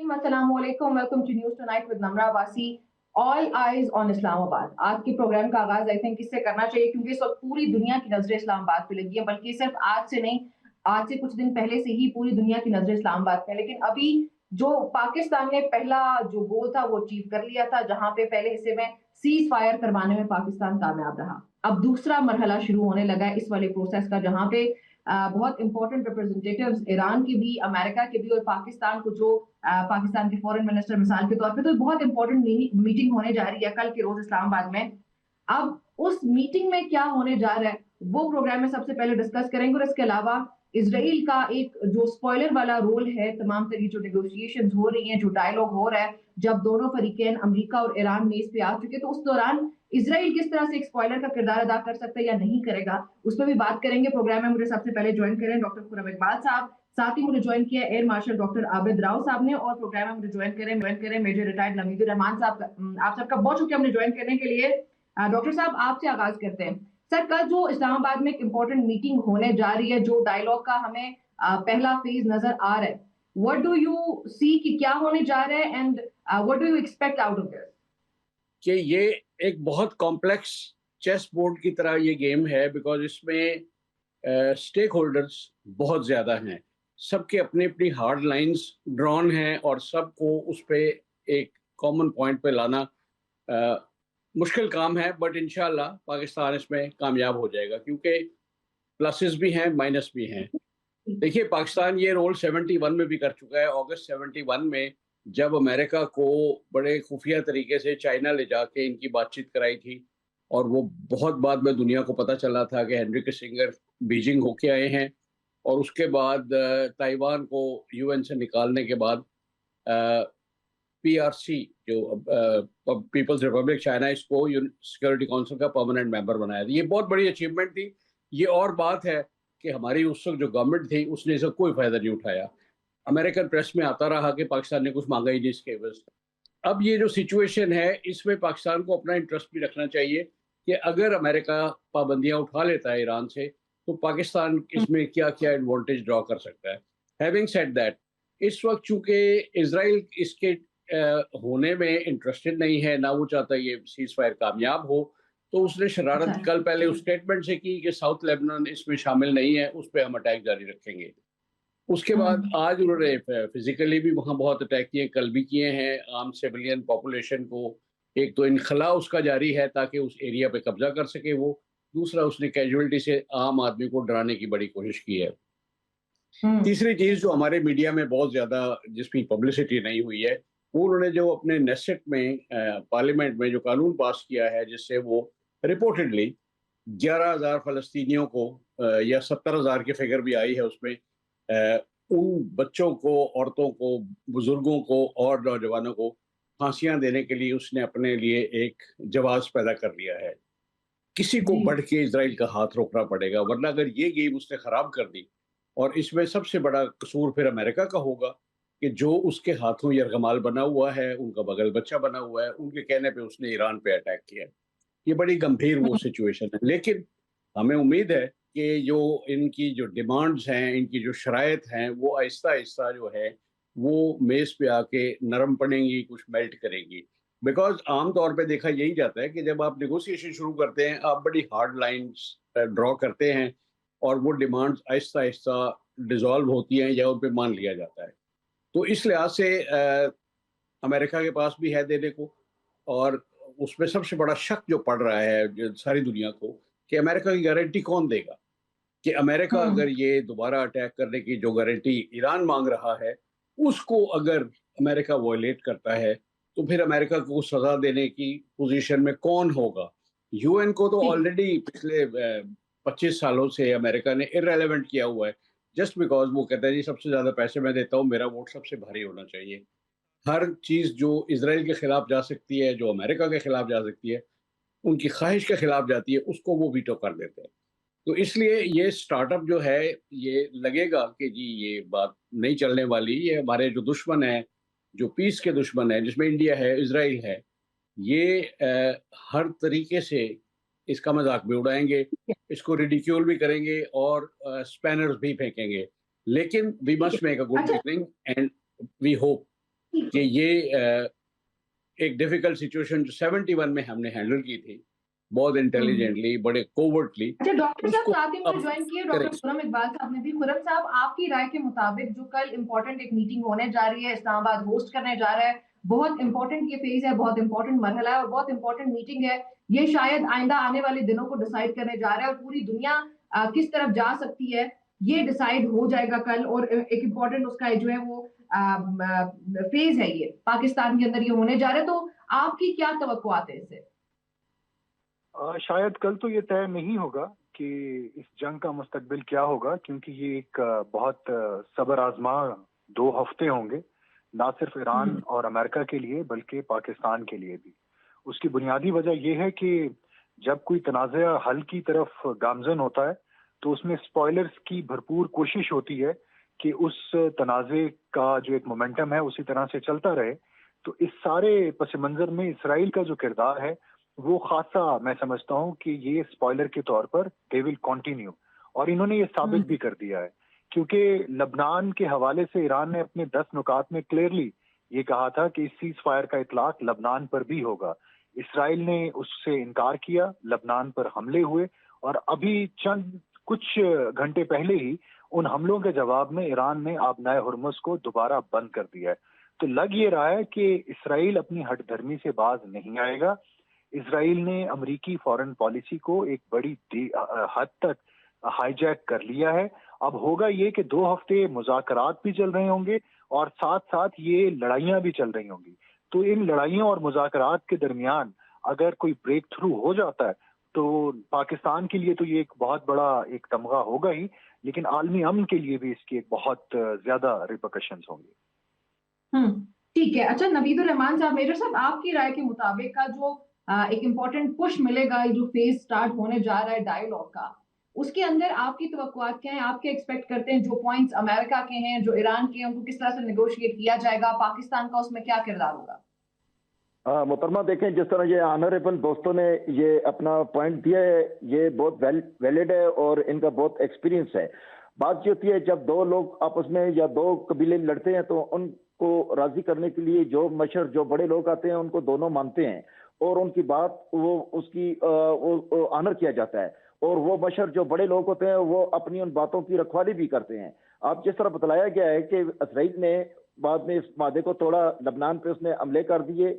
अस्सलाम वालेकुम, welcome to news tonight with Namra Abbasi. All eyes on Islamabad. आज के प्रोग्राम का आगाज आई थिंक इससे करना चाहिए क्योंकि इस वक्त पूरी दुनिया की नजरें इस्लामाबाद पे लगी है, बल्कि सिर्फ आज से नहीं, आज से कुछ दिन पहले से ही पूरी दुनिया की नजरें इस्लामाबाद पे है। लेकिन अभी जो पाकिस्तान ने पहला जो गोल था वो अचीव कर लिया था, जहां पे पहले हिस्से में सीज फायर करवाने में पाकिस्तान कामयाब रहा। अब दूसरा मरहला शुरू होने लगा है इस वाले प्रोसेस का, जहां पे बहुत इंपॉर्टेंट रिप्रेजेंटेटिव्स ईरान के भी, अमेरिका के भी और पाकिस्तान को जो पाकिस्तान के फॉरेन मिनिस्टर मिसाल के तौर पे, तो बहुत इंपॉर्टेंट मीटिंग होने जा रही है कल के रोज इस्लामाबाद में। अब उस मीटिंग में क्या होने जा रहा है वो प्रोग्राम में सबसे पहले डिस्कस करेंगे, और इसके अलावा इसराइल का एक जो स्पॉइलर वाला रोल है तमाम तरह जो नेगोशिएशंस हो रही हैं, जो डायलॉग हो रहा है, जब दोनों फरीकैन अमेरिका और ईरान मेज पे आ चुके, तो उस दौरान इसराइल किस तरह से एक स्पॉइलर का किरदार अदा कर सकता है या नहीं करेगा, उस पर भी बात करेंगे। प्रोग्राम में मुझे सबसे पहले ज्वाइन करें डॉक्टर खुर्रम इकबाल साहब, साथ ही मुझे ज्वाइन किया air marshal doctor Abid Rao साहब ने, और प्रोग्राम में मुझे ज्वाइन करें मेजर रिटायर्ड नवीदुर रहमान साहब। आप सबका बहुत शुक्रिया मुझे ज्वाइन करने के लिए। डॉक्टर साहब, आपसे आगाज करते हैं। सर, कल जो इस्लामाबाद में एक इंपॉर्टेंट मीटिंग होने जा रही है, जो डायलॉग का हमें पहला फेज नजर आ रहा है, व्हाट डू यू सी कि क्या होने जा रहा है, and what do you expect out of this? कि ये एक बहुत कॉम्प्लेक्स चेस बोर्ड की तरह ये गेम है, बिकॉज इसमें स्टेक होल्डर्स बहुत ज़्यादा हैं, सबके अपनी अपनी हार्ड लाइंस ड्रॉन हैं, और सबको उस पर एक कॉमन पॉइंट पे लाना मुश्किल काम है। बट इंशाल्लाह पाकिस्तान इसमें कामयाब हो जाएगा, क्योंकि प्लसेस भी हैं, माइनस भी हैं। देखिए, पाकिस्तान ये रोल 71 में भी कर चुका है। अगस्त 71 में जब अमेरिका को बड़े खुफिया तरीके से चाइना ले जाके इनकी बातचीत कराई थी, और वो बहुत बाद में दुनिया को पता चला था कि हेनरी किसिंगर बीजिंग होके आए हैं, और उसके बाद ताइवान को यूएन से निकालने के बाद पीआरसी जो पीपल्स रिपब्लिक चाइना, इसको सिक्योरिटी काउंसिल का परमानेंट मेंबर बनाया था। ये बहुत बड़ी अचीवमेंट थी। ये और बात है कि हमारी उस वक्त जो गवर्नमेंट थी उसने इसका कोई फायदा नहीं उठाया। अमेरिकन प्रेस में आता रहा कि पाकिस्तान ने कुछ मांगा ही नहीं इसके एवज। अब ये जो सिचुएशन है, इसमें पाकिस्तान को अपना इंटरेस्ट भी रखना चाहिए कि अगर अमेरिका पाबंदियां उठा लेता है ईरान से, तो पाकिस्तान इसमें क्या क्या एडवांटेज ड्रॉ कर सकता है। हैविंग सेड दैट, इस वक्त चूंकि इजराइल इसके होने में इंटरेस्टेड नहीं है, ना वो चाहता ये सीज फायर कामयाब हो, तो उसने शरारत कल पहले उस स्टेटमेंट से की कि साउथ लेबनान इसमें शामिल नहीं है, उस पर हम अटैक जारी रखेंगे। उसके बाद आज उन्होंने फिजिकली भी वहाँ बहुत अटैक किए, कल भी किए हैं आम सिविलियन पॉपुलेशन को। एक तो इनखला उसका जारी है ताकि उस एरिया पे कब्जा कर सके वो, दूसरा उसने कैजुअलिटी से आम आदमी को डराने की बड़ी कोशिश की है। तीसरी चीज जो हमारे मीडिया में बहुत ज्यादा जिसकी पब्लिसिटी नहीं हुई है, वो उन्होंने जो अपने नेसेट में पार्लियामेंट में जो कानून पास किया है, जिससे वो रिपोर्टेडली 11,000 फलस्तीनियों को या 70,000 की फिगर भी आई है उसमें, उन बच्चों को, औरतों को, बुजुर्गों को और नौजवानों को फांसियां देने के लिए उसने अपने लिए एक जवाब पैदा कर लिया है। किसी को बढ़ के इजराइल का हाथ रोकना पड़ेगा, वरना अगर ये गेम उसने खराब कर दी, और इसमें सबसे बड़ा कसूर फिर अमेरिका का होगा कि जो उसके हाथों यरगमाल बना हुआ है, उनका बगल बच्चा बना हुआ है, उनके कहने पे उसने ईरान पे अटैक किया है। ये बड़ी गंभीर वो सिचुएशन है। लेकिन हमें उम्मीद है कि जो इनकी जो डिमांड्स हैं, इनकी जो शराइत हैं, वो आहिस्ता आहिस्ता जो है वो मेज पे आके नरम पड़ेंगी, कुछ मेल्ट करेंगी। बिकॉज आमतौर पे देखा यही जाता है कि जब आप नेगोशिएशन शुरू करते हैं, आप बड़ी हार्ड लाइंस ड्रॉ करते हैं, और वो डिमांड्स आहिस्ता आहिस्ता डिसॉल्व होती हैं या उन पे मान लिया जाता है। तो इस लिहाज से अमेरिका के पास भी है देने को, और उसमें सबसे बड़ा शक जो पड़ रहा है सारी दुनिया को कि अमेरिका की गारंटी कौन देगा, कि अमेरिका अगर ये दोबारा अटैक करने की जो गारंटी ईरान मांग रहा है, उसको अगर अमेरिका वॉयलेट करता है, तो फिर अमेरिका को सजा देने की पोजीशन में कौन होगा। यूएन को तो ऑलरेडी पिछले 25 सालों से अमेरिका ने इररेलेवेंट किया हुआ है, जस्ट बिकॉज वो कहता है जी सबसे ज्यादा पैसे मैं देता हूँ, मेरा वोट सबसे भारी होना चाहिए। हर चीज जो इसराइल के खिलाफ जा सकती है, जो अमेरिका के खिलाफ जा सकती है, उनकी ख्वाहिश के खिलाफ जाती है, उसको वो वीटो कर देते हैं। तो इसलिए ये स्टार्टअप जो है, ये लगेगा कि जी ये बात नहीं चलने वाली। ये हमारे जो दुश्मन है, जो पीस के दुश्मन है, जिसमें इंडिया है, इसराइल है, ये हर तरीके से इसका मजाक भी उड़ाएंगे, इसको रिडिक्यूल भी करेंगे, और स्पैनर्स भी फेंकेंगे। लेकिन we must make a good beginning, and we hope کہ یہ ایک ڈیفیکلٹ سچویشن جو 71 میں ہم نے ہینڈل کی تھی بہت انٹیلیجنٹلی, بڑے کوورٹلی. اچھا ڈاکٹر صاحب ساتھ ہی مجھے جوائن کیے ڈاکٹر خرم اقبال صاحب نے بھی. خرم صاحب, آپ کی رائے کے مطابق جو کل امپورٹنٹ ایک میٹنگ ہونے جا رہی ہے, اسلام آباد ہوسٹ کرنے جا رہا ہے, بہت امپورٹنٹ یہ فیز ہے, بہت امپورٹنٹ مرحلہ ہے اور بہت امپورٹنٹ میٹنگ ہے, یہ شاید آئندہ آنے والے دنوں کو ڈیسائیڈ کرنے جا رہا ہے اور پوری دنیا کس طرف جا سکتی ہے یہ ڈیسائیڈ ہو جائے گا کل. اور ایک امپورٹنٹ اس کا جو ہے وہ فیز ہے, یہ پاکستان کے اندر یہ ہونے جا رہا ہے. تو آپ کی کیا توقعات ہیں اس سے؟ شاید کل تو یہ طے نہیں ہوگا کہ اس جنگ کا مستقبل کیا ہوگا, کیونکہ یہ ایک بہت صبر آزما 2 ہفتے ہوں گے, نہ صرف ایران اور امریکہ کے لیے بلکہ پاکستان کے لیے بھی. اس کی بنیادی وجہ یہ ہے کہ جب کوئی تنازع حل کی طرف گامزن ہوتا ہے تو اس میں اسپوائلرز کی بھرپور کوشش ہوتی ہے کہ اس تنازع کا جو ایک مومنٹم ہے اسی طرح سے چلتا رہے. تو اس سارے پس منظر میں اسرائیل کا جو کردار ہے وہ خاصا میں سمجھتا ہوں کہ یہ اسپوائلر کے طور پر دے ول کنٹینیو, اور انہوں نے یہ ثابت بھی کر دیا ہے, کیونکہ لبنان کے حوالے سے ایران نے اپنے 10 نکات میں کلیئرلی یہ کہا تھا کہ اس سیز فائر کا اطلاق لبنان پر بھی ہوگا. اسرائیل نے اس سے انکار کیا, لبنان پر حملے ہوئے, اور ابھی چند کچھ گھنٹے پہلے ہی ان حملوں کے جواب میں ایران نے آبنائے ہرمز کو دوبارہ بند کر دیا ہے. تو لگ یہ رہا ہے کہ اسرائیل اپنی ہٹ دھرمی سے باز نہیں آئے گا. اسرائیل نے امریکی فارن پالیسی کو ایک بڑی حد تک ہائی جیک کر لیا ہے. اب ہوگا یہ کہ 2 ہفتے مذاکرات بھی چل رہے ہوں گے اور ساتھ ساتھ یہ لڑائیاں بھی چل رہی ہوں گی. تو ان لڑائیوں اور مذاکرات کے درمیان اگر کوئی بریک تھرو ہو جاتا ہے تو پاکستان کے لیے تو یہ ایک بہت بڑا ایک تمغہ ہوگا ہی, لیکن عالمی امن کے لیے بھی اس کی ایک بہت زیادہ ریپرکشنز ہوں گے. ٹھیک ہے. اچھا نوید الرحمان صاحب, میجر صاحب, آپ کی رائے کے مطابق کا جو ایک امپورٹنٹ پش ملے گا جو فیز سٹارٹ ہونے جا رہا ہے ڈائیلاگ کا, اس کے اندر آپ کی توقعات کیا ہیں؟ آپ کیا ایکسپیکٹ کرتے ہیں جو پوائنٹس امریکہ کے ہیں, جو ایران کے ہیں, ان کو کس طرح سے نیگوشیٹ کیا جائے گا؟ پاکستان کا اس میں کیا کردار ہوگا؟ محترمہ دیکھیں, جس طرح یہ آنریبل دوستوں نے یہ اپنا پوائنٹ دیا ہے یہ بہت ویلڈ ہے اور ان کا بہت ایکسپیرینس ہے. بات یہ ہوتی ہے جب 2 لوگ آپس میں یا 2 قبیلے لڑتے ہیں تو ان کو راضی کرنے کے لیے جو مشر جو بڑے لوگ آتے ہیں ان کو دونوں مانتے ہیں اور ان کی بات وہ اس کی آنر کیا جاتا ہے, اور وہ مشر جو بڑے لوگ ہوتے ہیں وہ اپنی ان باتوں کی رکھوالی بھی کرتے ہیں. آپ جس طرح بتلایا گیا ہے کہ اسرائیل نے بعد میں اس معاہدے کو توڑا, لبنان پہ اس نے حملے کر دیے.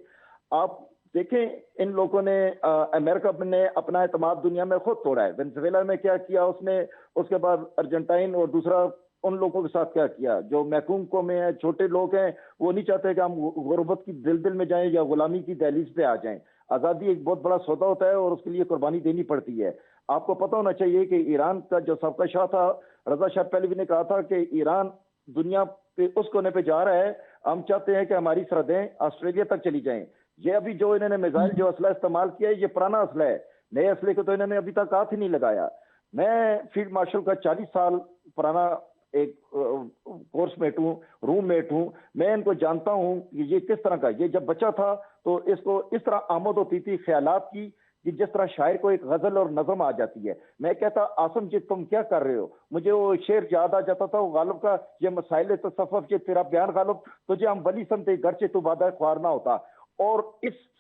آپ دیکھیں ان لوگوں نے امریکہ نے اپنا اعتماد دنیا میں خود توڑا ہے. وینزویلا میں کیا کیا اس نے, اس کے بعد ارجنٹائن اور دوسرا ان لوگوں کے ساتھ کیا کیا جو محکوم قومیں ہیں, چھوٹے لوگ ہیں, وہ نہیں چاہتے کہ ہم غربت کی دلدل میں جائیں یا غلامی کی دہلیز پہ آ جائیں. آزادی ایک بہت بڑا سودا ہوتا ہے اور اس کے لیے قربانی دینی پڑتی ہے. آپ کو پتہ ہونا چاہیے کہ ایران کا جو سابقہ شاہ تھا رضا شاہ پہلوی نے کہا تھا کہ ایران دنیا پہ اس کونے پہ جا رہا ہے, ہم چاہتے ہیں کہ ہماری سرحدیں آسٹریلیا تک چلی جائیں. یہ ابھی جو انہوں نے میزائل جو اسلحہ استعمال کیا ہے یہ پرانا اسلحہ ہے, نئے اسلحے کو تو انہوں نے ابھی تک ہاتھ ہی نہیں لگایا. میں فیلڈ مارشل کا 40 سال پرانا ایک کورس میٹ ہوں, روم میٹ ہوں. میں ان کو جانتا ہوں کہ یہ کس طرح کا, یہ جب بچہ تھا تو اس کو اس طرح آمد ہوتی تھی خیالات کی کہ جس طرح شاعر کو ایک غزل اور نظم آ جاتی ہے. میں کہتا آسم جی تم کیا کر رہے ہو, مجھے وہ شعر یاد آ جاتا تھا وہ غالب کا, یہ مسائل تصوف یہ تیرا بیان غالب تجھے ہم ولی سمتے گرچہ تو وعدہ خوار نہ ہوتا. اور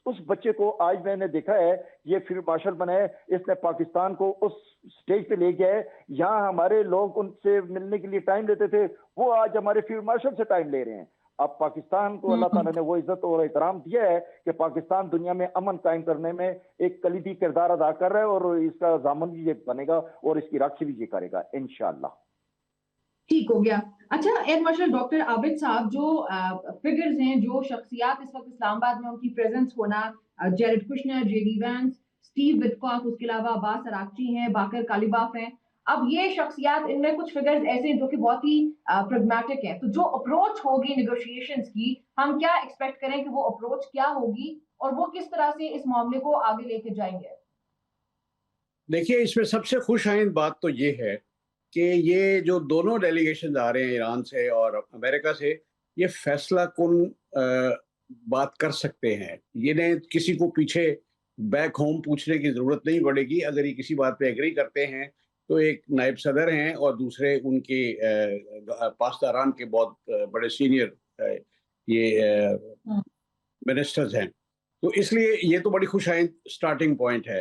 اس بچے کو آج میں نے دیکھا ہے یہ فیلڈ مارشل بنا ہے, اس نے پاکستان کو اس سٹیج پہ لے گیا ہے. یہاں ہمارے لوگ ان سے ملنے کے لیے ٹائم لیتے تھے, وہ آج ہمارے فیلڈ مارشل سے ٹائم لے رہے ہیں. اب پاکستان کو اللہ تعالیٰ نے وہ عزت اور احترام دیا ہے کہ پاکستان دنیا میں امن قائم کرنے میں ایک کلیدی کردار ادا کر رہا ہے اور اس کا ضامن بھی یہ بنے گا اور اس کی رکھ بھی یہ کرے گا انشاءاللہ. ٹھیک ہو گیا. اچھا ایئر مارشل ڈاکٹر عابد صاحب, جو فگرز ہیں, جو شخصیات اس وقت اسلام آباد میں ان کی پریزنس ہونا, Jared Kushner, J D Vance, Steve Witkoff, اس کے علاوہ عباس اراغچی ہیں, باقر کالیباف ہیں. اب یہ شخصیات, ان میں کچھ فگرز ایسے ہیں جو کہ بہت ہی پریگمیٹک ہیں. تو جو اپروچ ہوگی نیگوشیشنز کی, ہم کیا ایکسپیکٹ کریں کہ وہ اپروچ کیا ہوگی اور وہ کس طرح سے اس معاملے کو آگے لے کے جائیں گے؟ دیکھیے اس میں سب سے خوش آئند بات تو یہ ہے کہ یہ جو دونوں ڈیلیگیشن آ رہے ہیں ایران سے اور امریکہ سے, یہ فیصلہ کن بات کر سکتے ہیں. یہ نہیں کسی کو پیچھے بیک ہوم پوچھنے کی ضرورت نہیں پڑے گی. اگر یہ کسی بات پہ ایگری کرتے ہیں تو ایک نائب صدر ہیں اور دوسرے ان کے پاسداران کے بہت بڑے سینئر ये मिनिस्टर्स हैं। तो इसलिए ये तो बड़ी खुशाइन स्टार्टिंग पॉइंट है।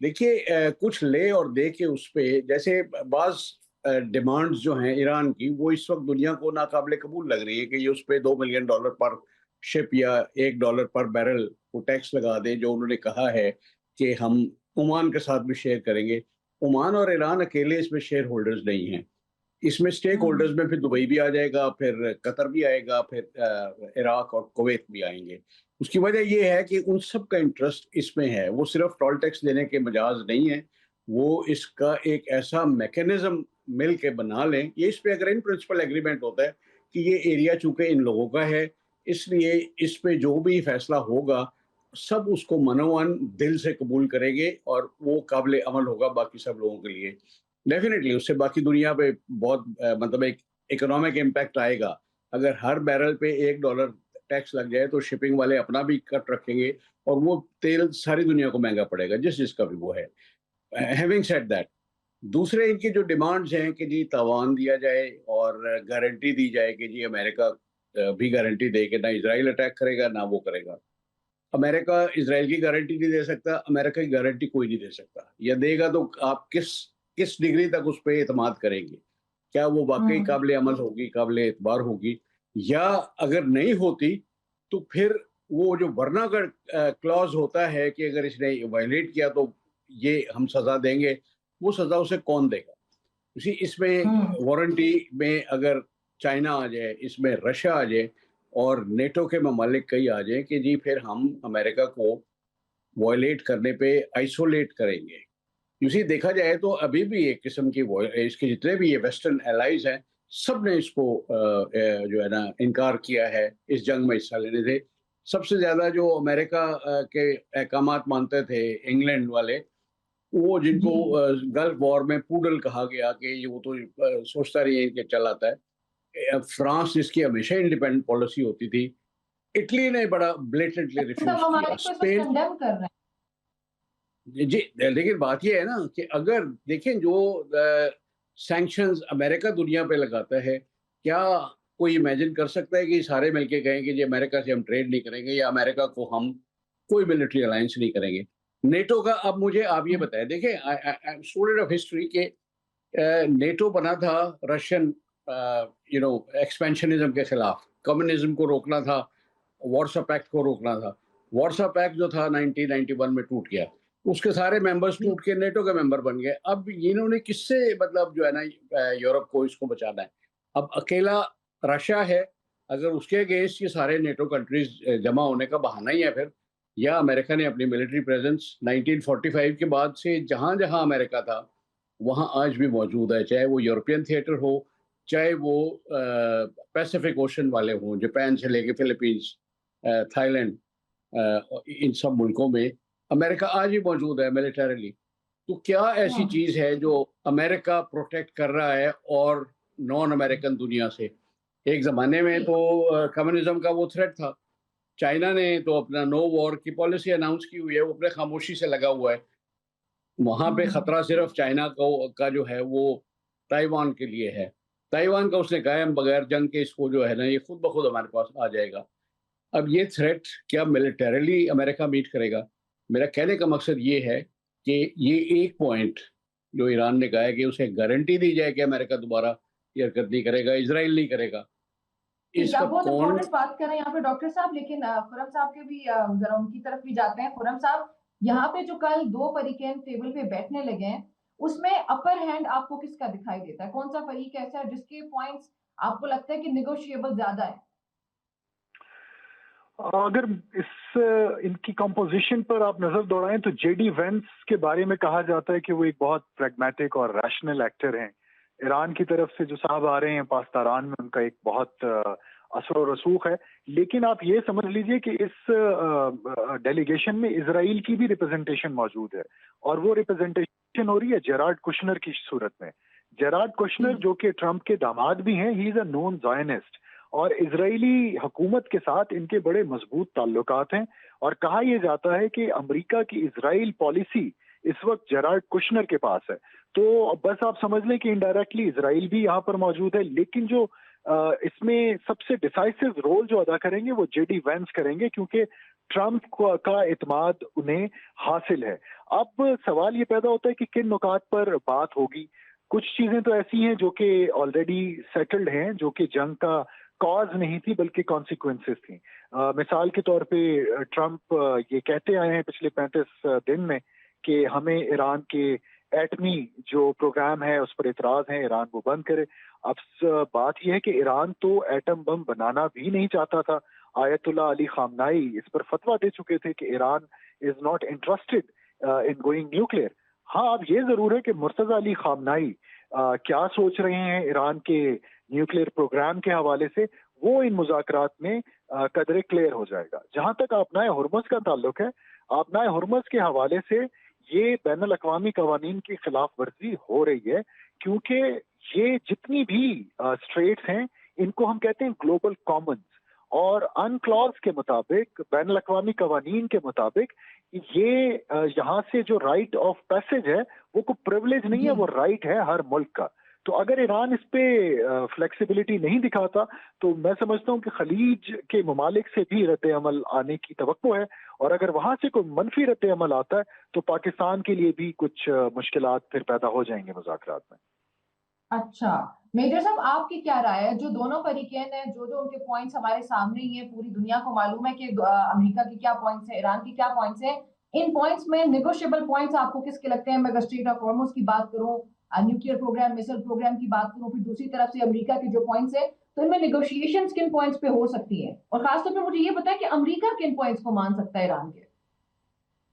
देखिए कुछ ले और दे के उस पे, जैसे बाज़ डिमांड्स जो हैं ईरान की, वो इस वक्त दुनिया को नाकाबिले कबूल लग रही है कि ये उस पे $2 मिलियन पर शिप या $1 पर बैरल को टैक्स लगा दें, जो उन्होंने कहा है कि हम ओमान के साथ भी शेयर करेंगे। ओमान और ईरान अकेले इसमें शेयर होल्डर्स नहीं हैं। इसमें स्टेक होल्डर्स में फिर दुबई भी आ जाएगा, फिर कतर भी आएगा, फिर इराक और कुवैत भी आएंगे। उसकी वजह ये है कि उन सब का इंटरेस्ट इसमें है। वो सिर्फ टोल टैक्स देने के मजाज नहीं है, वो इसका एक ऐसा मैकेनिज्म मिल के बना लें। ये इस पे अगर इन प्रिंसिपल एग्रीमेंट होता है कि ये एरिया चूंकि इन लोगों का है, इसलिए इस पे जो भी फैसला होगा सब उसको मनोवन दिल से कबूल करेंगे और वो काबिल अमल होगा बाकी सब लोगों के लिए। डेफिनेटली उससे बाकी दुनिया पे बहुत मतलब एक इकोनॉमिक इम्पैक्ट आएगा। अगर हर बैरल पे $1 टैक्स लग जाए तो शिपिंग वाले अपना भी कट रखेंगे और वो तेल सारी दुनिया को महंगा पड़ेगा, जिसका भी वो है। हैविंग सेड दैट, दूसरे इनकी जो डिमांड्स हैं कि जी तावान दिया जाए और गारंटी दी जाए कि जी अमेरिका भी गारंटी दे कि ना इजराइल अटैक करेगा ना वो करेगा। अमेरिका इजराइल की गारंटी नहीं दे सकता, अमेरिका की गारंटी कोई नहीं दे सकता। या देगा तो आप किस डिग्री तक उस पर एतमाद करेंगे? क्या वो वाकई काबिल अमल होगी, काबिल एतबार होगी, या अगर नहीं होती तो फिर वो जो वरना का क्लॉज होता है कि अगर इसने वायलेट किया तो ये हम सजा देंगे, वो सजा उसे कौन देगा? इसमें वारंटी में अगर चाइना आ जाए, इसमें रशिया आ जाए और नेटो के ममालिक कई आ जाए कि जी फिर हम अमेरिका को वायलेट करने पे आइसोलेट करेंगे। देखा जाए तो अभी भी एक किस्म की इसके जितने भी ये वेस्टर्न एलाइज हैं, सब ने इसको जो है ना इनकार किया है इस जंग में हिस्सा लेने से। सबसे ज्यादा जो अमेरिका के अहकामात मानते थे इंग्लैंड वाले, वो जिनको गल्फ वॉर में पूडल कहा गया कि ये वो तो सोचता रही है कि चलाता है। फ्रांस जिसकी हमेशा इंडिपेंडेंट पॉलिसी होती थी, इटली ने बड़ा ब्लेटेंटली रिफ्यूज किया, स्पेन। जी, लेकिन बात ये है ना कि अगर देखें जो सैंक्शंस अमेरिका दुनिया पे लगाता है, क्या कोई इमेजिन कर सकता है कि सारे मिलके कहें कि जी अमेरिका से हम ट्रेड नहीं करेंगे या अमेरिका को हम कोई मिलिट्री अलायंस नहीं करेंगे? नेटो का अब मुझे आप ये बताएं, देखें स्टूडेंट ऑफ हिस्ट्री के नेटो बना था रशियन एक्सपेंशनिज्म के खिलाफ, कम्युनिज्म को रोकना था, वार्सा पैक्ट को रोकना था। वार्सा पैक्ट जो था 1991 में टूट गया, उसके सारे मेंबर्स टूट के नेटो के मेंबर बन गए। अब इन्होंने किससे मतलब जो है ना यूरोप को इसको बचाना है? अब अकेला रशिया है, अगर उसके अगेंस्ट ये सारे नेटो कंट्रीज जमा होने का बहाना ही है फिर, या अमेरिका ने अपनी मिलिट्री प्रेजेंस 1945 के बाद से जहाँ जहाँ अमेरिका था वहाँ आज भी मौजूद है, चाहे वो यूरोपियन थिएटर हो, चाहे वो पैसिफिक ओशन वाले हों, जापान से लेके फिलीपींस, थाईलैंड, इन सब मुल्कों में अमेरिका आज भी मौजूद है मिलिटरीली। तो क्या ऐसी चीज है जो अमेरिका प्रोटेक्ट कर रहा है और नॉन अमेरिकन दुनिया से? एक जमाने में तो कम्युनिज्म का वो थ्रेट था। चाइना ने तो अपना नो वॉर की पॉलिसी अनाउंस की हुई है, वो अपने खामोशी से लगा हुआ है। वहां पे खतरा सिर्फ चाइना का जो है वो ताइवान के लिए है। ताइवान का उसने कहा है हम बगैर जंग के इसको जो है ना ये खुद ब खुद हमारे पास आ जाएगा। अब ये थ्रेट क्या मिलिटरीली अमेरिका मीट करेगा? मेरा कहने का मकसद ये है कि ये एक पॉइंट जो ईरान ने कहा है कि उसे गारंटी दी जाए कि अमेरिका दोबारा ये हरकत नहीं करेगा, इजराइल नहीं करेगा। इसका बहुत इम्पोर्टेंट बात कर रहे हैं यहाँ पे डॉक्टर साहब, लेकिन खुरम साहब के भी जरा उनकी तरफ भी जाते हैं। खुरम साहब, यहाँ पे जो कल दो फरीकें टेबल पे बैठने लगे हैं, उसमें अपर हैंड आपको किसका दिखाई देता है? कौन सा फरीक ऐसा है जिसके पॉइंट्स आपको लगता है कि निगोशिएबल ज्यादा है? अगर इनकी कंपोजिशन पर आप नजर दौड़ाएं तो जेडी वेंस के बारे में कहा जाता है कि वो एक बहुत प्रैग्मेटिक और रैशनल एक्टर हैं। ईरान की तरफ से जो साहब आ रहे हैं पास्तारान में, उनका एक बहुत असर और रसूख है। लेकिन आप ये समझ लीजिए कि इस डेलीगेशन में इजराइल की भी रिप्रेजेंटेशन मौजूद है, और वो रिप्रेजेंटेशन हो रही है जेरार्ड कुशनर की सूरत में। जेरार्ड कुशनर जो कि ट्रंप के दामाद भी हैं, he is a known Zionist, और इजरायली हुकूमत के साथ इनके बड़े मजबूत ताल्लुकात हैं। और कहा यह जाता है कि अमेरिका की इजराइल पॉलिसी इस वक्त जेरार्ड कुशनर के पास है। तो बस आप समझ लें कि इनडायरेक्टली इजराइल भी यहाँ पर मौजूद है। लेकिन जो اس میں سب سے ڈیسائسو رول جو ادا کریں گے وہ جے ڈی وینس کریں گے، کیونکہ ٹرمپ کا اعتماد انہیں حاصل ہے۔ اب سوال یہ پیدا ہوتا ہے کہ کن نکات پر بات ہوگی۔ کچھ چیزیں تو ایسی ہیں جو کہ آلریڈی سیٹلڈ ہیں، جو کہ جنگ کا کاز نہیں تھی بلکہ کانسیکوینسز تھیں۔ مثال کے طور پہ ٹرمپ یہ کہتے آئے ہیں پچھلے 35 دن میں کہ ہمیں ایران کے ایٹمی جو پروگرام ہے اس پر اعتراض ہے، ایران وہ بند کرے۔ اب بات یہ ہے کہ ایران تو ایٹم بم بنانا بھی نہیں چاہتا تھا۔ آیت اللہ علی خامنائی اس پر فتویٰ دے چکے تھے کہ Iran is not interested in going nuclear. ہاں اب یہ ضرور ہے کہ مرتضی علی خامنائی کیا سوچ رہے ہیں ایران کے نیوکلیئر پروگرام کے حوالے سے، وہ ان مذاکرات میں قدرے کلیئر ہو جائے گا۔ جہاں تک آبنائے ہرمز کا تعلق ہے، آبنائے ہرمز کے حوالے سے یہ بین الاقوامی قوانین کی خلاف ورزی ہو رہی ہے، کیونکہ یہ جتنی بھی اسٹریٹس ہیں ان کو ہم کہتے ہیں گلوبل کامنز، اور ان کلوز کے مطابق، بین الاقوامی قوانین کے مطابق، یہ یہاں سے جو رائٹ آف پیسج ہے وہ کوئی پریولیج نہیں ہے، وہ رائٹ ہے ہر ملک کا۔ تو اگر ایران اس پہ فلیکسیبلٹی نہیں دکھاتا تو میں سمجھتا ہوں کہ خلیج کے ممالک سے بھی رد عمل آنے کی توقع ہے، اور اگر وہاں سے کوئی منفی رد عمل آتا ہے تو پاکستان کے لیے بھی کچھ مشکلات پھر پیدا ہو جائیں گے مذاکرات میں۔ اچھا میجر صاحب، آپ کی کیا رائے ہے؟ جو دونوں فریقین ہیں، جو ان کے پوائنٹس ہمارے سامنے ہی ہیں، پوری دنیا کو معلوم ہے کہ امریکہ کے کیا پوائنٹس ہیں، ایران کے کیا پوائنٹس ہیں، ان پوائنٹس میں نیگوشیبل پوائنٹس آپ کو کس کے لگتے ہیں؟ میں اگر اسٹریٹ آف ہارموز کی بات کروں، نیوکلیئر پروگرام، میسل پروگرام کی بات کروں، پھر دوسری طرف سے امریکہ کے جو پوائنٹس ہیں، تو ان میں نیگوشیشنز کن پوائنٹس پہ ہو سکتی ہیں؟ اور خاص طور پہ مجھے یہ بتائیں کہ امریکہ کن پوائنٹس کو مان سکتا ہے ایران کے؟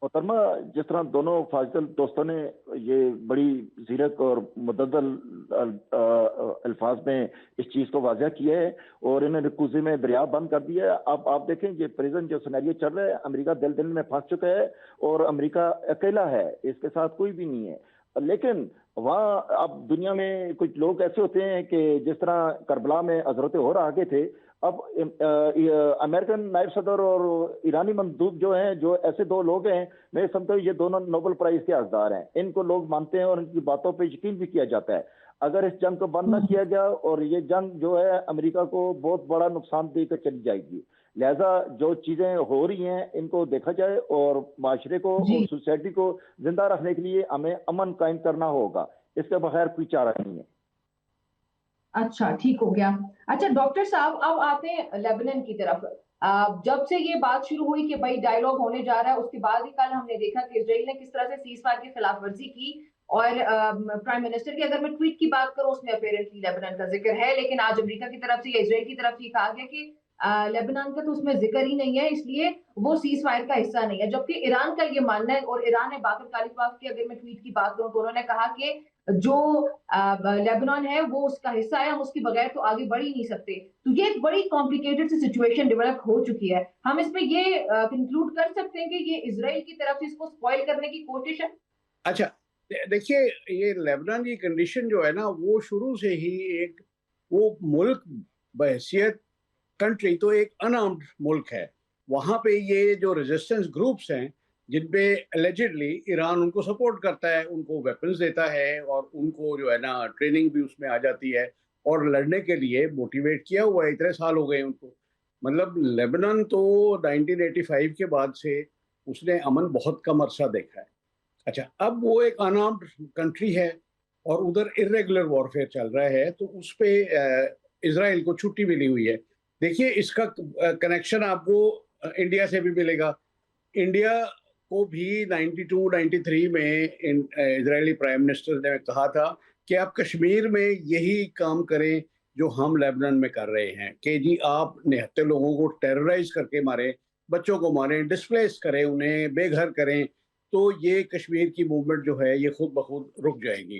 محترمہ، جس طرح دونوں فاضل دوستوں نے یہ بڑی زیرک اور مددل الفاظ میں اس چیز کو واضح کیا ہے اور انہوں نے کوزے میں دریا بند کر دیا ہے۔ اب آپ دیکھیں یہ پریزنٹ جو سینیریو چل رہا ہے، امریکہ دل دل میں پھنس چکا ہے اور امریکہ اکیلا ہے، اس کے ساتھ کوئی بھی نہیں ہے۔ لیکن وہاں اب دنیا میں کچھ لوگ ایسے ہوتے ہیں کہ جس طرح کربلا میں حضرت اور آگے تھے، اب امریکن نائب صدر اور ایرانی مندوب جو ہیں، جو ایسے دو لوگ ہیں، میں سمجھتا ہوں یہ دونوں نوبل پرائز کے حقدار ہیں۔ ان کو لوگ مانتے ہیں اور ان کی باتوں پہ یقین بھی کیا جاتا ہے۔ اگر اس جنگ کو بند نہ کیا گیا اور یہ جنگ جو ہے امریکہ کو بہت بڑا نقصان دے کر چلی جائے گی، لہذا جو چیزیں ہو رہی ہیں ان کو دیکھا جائے اور معاشرے کو اور سوسائٹی کو زندہ رکھنے کے لیے ہمیں امن قائم کرنا ہوگا، اس کے بغیر کوئی چارہ نہیں ہے۔ اچھا ٹھیک ہو گیا۔ اچھا ڈاکٹر صاحب، اب آتے ہیں لیبنان کی طرف۔ جب سے یہ بات شروع ہوئی کہ بھائی ڈائیلاگ ہونے جا رہا ہے، اس کے بعد ہی کل ہم نے دیکھا کہ اسرائیل نے کس طرح سے سیز فائر کی خلاف ورزی کی، اور پرائم منسٹر کی اگر میں ٹویٹ کی بات کروں، اس میں اپیرنٹلی لیبنان کا ذکر ہے، لیکن آج امریکہ کی طرف سے یا اسرائیل کی طرف سے کہا گیا کہ لیبنان کا تو اس میں ذکر ہی نہیں ہے، اس لیے وہ سیز فائر کا حصہ نہیں ہے، جبکہ ایران کا یہ ماننا ہے، اور ایران نے باقر کالیباف کی اگر میں ٹویٹ کی بات کروں تو انہوں نے کہا کہ جو لیبنان ہے وہ اس کا حصہ ہے، ہم اس کے بغیر تو آگے بڑھ ہی نہیں سکتے۔ تو یہ ایک بڑی کمپلیکیٹڈ سی سچویشن ڈیولپ ہو چکی ہے۔ ہم اس میں یہ کنکلوڈ کر سکتے ہیں کہ یہ اسرائیل کی طرف سے اس کو سپوائل کرنے کی کوشش ہے۔ اچھا دیکھیے، یہ لیبنان کی کنڈیشن جو ہے نا، وہ شروع سے ہی ایک وہ ملک بحیثیت کنٹری تو ایک ان آرمڈ ملک ہے۔ وہاں پہ یہ جو ریزسٹنس گروپس ہیں جن پہ اللیجڈلی ایران ان کو سپورٹ کرتا ہے، ان کو ویپنز دیتا ہے اور ان کو جو ہے نا ٹریننگ بھی اس میں آ جاتی ہے اور لڑنے کے لیے موٹیویٹ کیا ہوا ہے۔ اتنے سال ہو گئے ان کو، مطلب لیبنان تو 1985 کے بعد سے اس نے امن بہت کم عرصہ دیکھا ہے۔ اچھا، اب وہ ایک ان آرمڈ کنٹری ہے اور ادھر ارریگولر وارفیئر چل رہا ہے، تو اس پہ اسرائیل کو چھٹی ملی ہوئی ہے۔ دیکھیے اس کا کنیکشن آپ کو انڈیا سے بھی ملے گا۔ انڈیا کو بھی 92-93 میں اسرائیلی پرائم منسٹر نے کہا تھا کہ آپ کشمیر میں یہی کام کریں جو ہم لیبنان میں کر رہے ہیں، کہ جی آپ نہتے لوگوں کو ٹیررائز کر کے ماریں، بچوں کو ماریں، ڈسپلیس کریں، انہیں بے گھر کریں، تو یہ کشمیر کی موومنٹ جو ہے یہ خود بخود رک جائے گی۔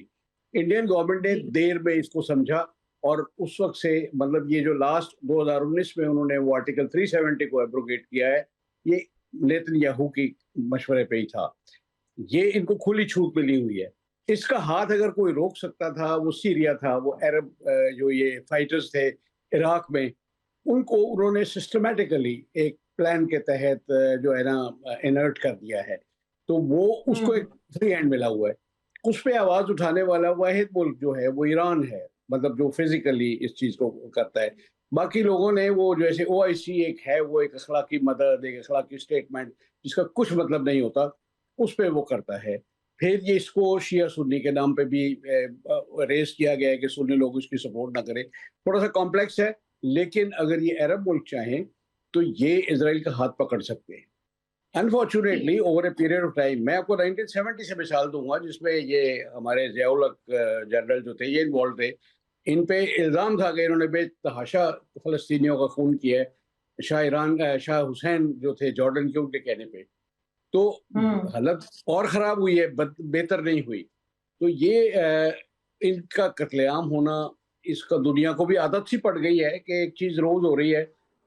انڈین گورنمنٹ نے دیر میں اس کو سمجھا اور اس وقت سے مطلب یہ جو لاسٹ 2019 میں انہوں نے وہ آرٹیکل 370 کو ایبروگیٹ کیا ہے، یہ نیتن یاہو کی مشورے پہ ہی تھا۔ یہ ان کو کھلی چھوٹ ملی ہوئی ہے۔ اس کا ہاتھ اگر کوئی روک سکتا تھا وہ سیریا تھا، وہ عرب جو یہ فائٹرز تھے عراق میں، ان کو انہوں نے سسٹمیٹیکلی ایک پلان کے تحت جو ہے نا انرٹ کر دیا ہے، تو وہ اس کو ایک فری ہینڈ ملا ہوا ہے۔ اس پہ آواز اٹھانے والا واحد ملک جو ہے وہ ایران ہے، मतलब जो फिजिकली इस चीज को करता है। बाकी लोगों ने वो जैसे OIC एक है, वो एक अखलाकी मदद, एक अखलाकी स्टेटमेंट जिसका कुछ मतलब नहीं होता, उस पे वो करता है। फिर ये इसको शिया सुन्नी के नाम पे भी रेस किया गया है कि सुन्नी लोग इसकी सपोर्ट ना करें। थोड़ा सा कॉम्प्लेक्स है, लेकिन अगर ये अरब मुल्क चाहें तो ये इजराइल का हाथ पकड़ सकते हैं। Unfortunately over a period of time, मैं आपको 1970 से मिसाल दूंगा जिसमें ये हमारे ज़ियाउल हक जनरल जो थे ये इन्वॉल्व थे। इन पे इल्ज़ाम था कि इन्होंने बेतहाशा फ़लस्तीनियों का खून किया है। शाह हुसैन जो थे जॉर्डन के, उनके कहने पे। तो हालत और ख़राब हुई है, बेहतर नहीं हुई। तो ये इनका कत्लेआम होना, इसका दुनिया को भी आदत सी पड़ गई है कि एक चीज़ रोज़ हो रही है,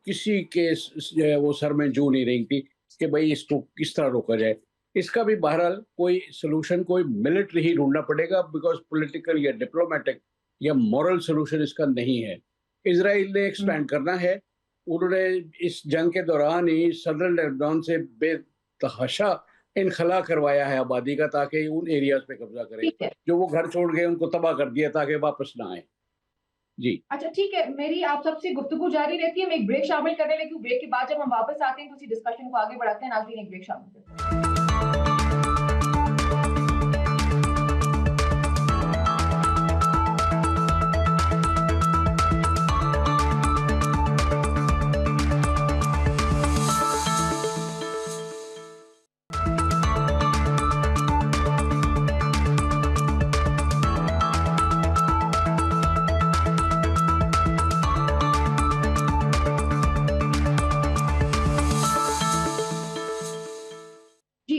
किसी के वो सर में जू नहीं रही थी कि भाई इसको किस तरह रोका जाए। इसका भी बहरहाल कोई सोल्यूशन, कोई मिलिट्री ही ढूंढना पड़ेगा, बिकॉज पॉलिटिकल या डिप्लोमेटिक या मॉरल सोल्यूशन इसका नहीं है। इजराइल ने एक्सपैंड करना है। उन्होंने इस जंग के दौरान ही सदर्न लेबनान से बेतहाशा इनखला करवाया है आबादी का, ताकि उन एरियाज पे कब्जा करें। जो वो घर छोड़ गए उनको तबाह कर दिया ताकि वापस ना आए। जी अच्छा ठीक है, मेरी आप सबसे गुफ्तगू जारी रहती है। मैं एक ब्रेक शामिल करने लगी हूँ। ब्रेक के बाद जब हम वापस आते हैं तो इसी डिस्कशन को आगे बढ़ाते हैं। नाज़रीन, एक ब्रेक शामिल करते हैं।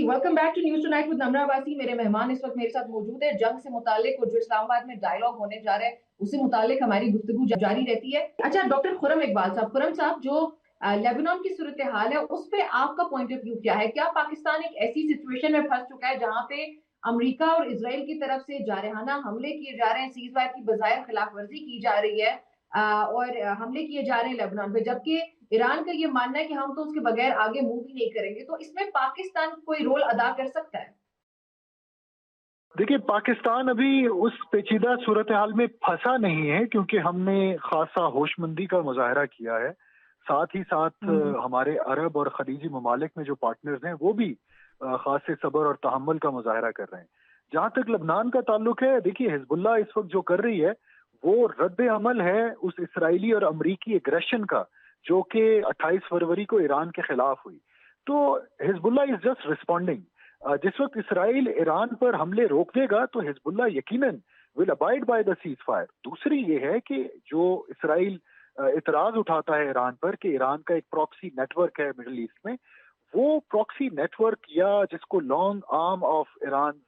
Welcome back to news tonight with Namra Wasi. मेरे मेहमान इस वक्त मेरे साथ मौजूद है। जंग से मुतालिक और जो इस्लामाबाद में डायलॉग होने जा रहा है उससे मुतालिक हमारी गुफ्तगू जारी रहती है। अच्छा डॉक्टर खुरम इकबाल साहब, खुरम साहब, जो लेबनान की सूरत हाल है उस पे आपका पॉइंट ऑफ व्यू क्या है? क्या पाकिस्तान एक ऐसी सिचुएशन में फंस चुका है जहां पे अमेरिका और इजराइल की तरफ से जारहाना हमले किए जा रहे हैं, सीज फायर की बजाय खिलाफ वर्जी की जा रही है और हमले किए जा रहे हैं लेबनान पे, जबकि ईरान का ये मानना है कि हम तो उसके बगैर आगे मूव ही नहीं करेंगे। तो इसमें पाकिस्तान कोई रोल अदा कर सकता है? देखिए, पाकिस्तान अभी उस पेचीदा सूरत हाल में फंसा नहीं है, क्योंकि हमने खासा होशमंदी का मुजाहरा किया है। साथ ही साथ हमारे अरब और खलीजी ममालिक में जो पार्टनर्स हैं वो भी खासे सब्र और तहम्मुल का मुजाहरा कर रहे हैं। जहां तक लबनान का ताल्लुक है, देखिए हिजबुल्लाह इस वक्त जो कर रही है वो रद्द अमल है उस इसराइली और अमरीकी एग्रेशन का, जो कि 28 फरवरी को ईरान के खिलाफ हुई। तो हिजबुल्लाह इज जस्ट रिस्पॉन्डिंग। जिस वक्त इसराइल ईरान पर हमले रोक देगा तो हिजबुल्लाह यकीनन will abide by the cease fire. दूसरी ये है कि जो इसराइल इतराज उठाता है ईरान पर कि ईरान का एक प्रॉक्सी नेटवर्क है मिडिल ईस्ट में, वो प्रॉक्सी नेटवर्क या जिसको long arm of Iran